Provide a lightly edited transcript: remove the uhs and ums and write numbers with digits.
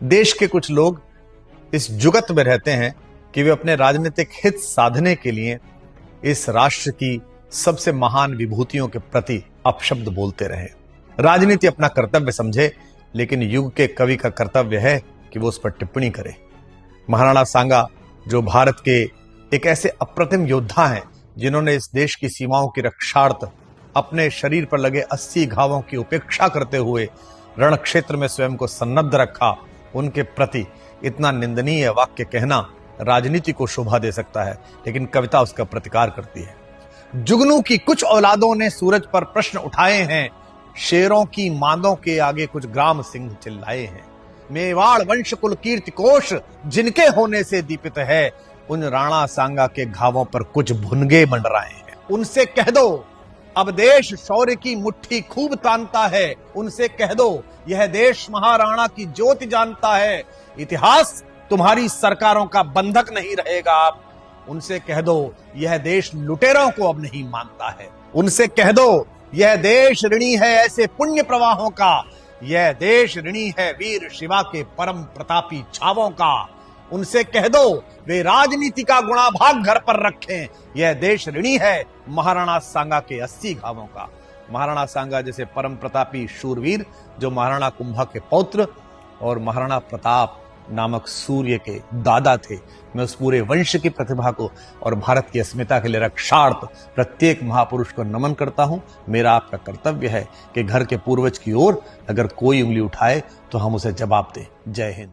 देश के कुछ लोग इस जुगत में रहते हैं कि वे अपने राजनीतिक हित साधने के लिए इस राष्ट्र की सबसे महान विभूतियों के प्रति अपशब्द बोलते रहे। राजनीति अपना कर्तव्य समझे, लेकिन युग के कवि का कर्तव्य है कि वो उस पर टिप्पणी करे। महाराणा सांगा, जो भारत के एक ऐसे अप्रतिम योद्धा हैं जिन्होंने इस देश की सीमाओं की रक्षार्थ अपने शरीर पर लगे 80 घावों की उपेक्षा करते हुए रण क्षेत्र में स्वयं को सन्नद्ध रखा, उनके प्रति इतना निंदनीय वाक्य कहना राजनीति को शोभा दे सकता है, लेकिन कविता उसका प्रतिकार करती है। जुगनू की कुछ औलादों ने सूरज पर प्रश्न उठाए हैं, शेरों की मांदों के आगे कुछ ग्राम सिंह चिल्लाए हैं। मेवाड़ वंश कुल कीर्ति कोश जिनके होने से दीपित है, उन राणा सांगा के घावों पर कुछ भुनगे मंडराए हैं। उनसे कह दो अब देश शौर्य की मुट्ठी खूब तानता है, उनसे कह दो यह देश महाराणा की ज्योति जानता है, इतिहास तुम्हारी सरकारों का बंधक नहीं रहेगा अब। उनसे कह दो यह देश लुटेरों को अब नहीं मानता है, उनसे कह दो यह देश ऋणी है ऐसे पुण्य प्रवाहों का, यह देश ऋणी है वीर शिवा के परम प्रतापी छावों का। उनसे कह दो वे राजनीति का गुणाभाग घर पर रखें, यह देश ऋणी है महाराणा सांगा के 80 घावों का। महाराणा सांगा जैसे परम प्रतापी शूरवीर, जो महाराणा कुंभा के पौत्र और महाराणा प्रताप नामक सूर्य के दादा थे, मैं उस पूरे वंश की प्रतिभा को और भारत की अस्मिता के लिए रक्षार्थ प्रत्येक महापुरुष को नमन करता हूं। मेरा आपका कर्तव्य है कि घर के पूर्वज की ओर अगर कोई उंगली उठाए तो हम उसे जवाब दें। जय हिंद।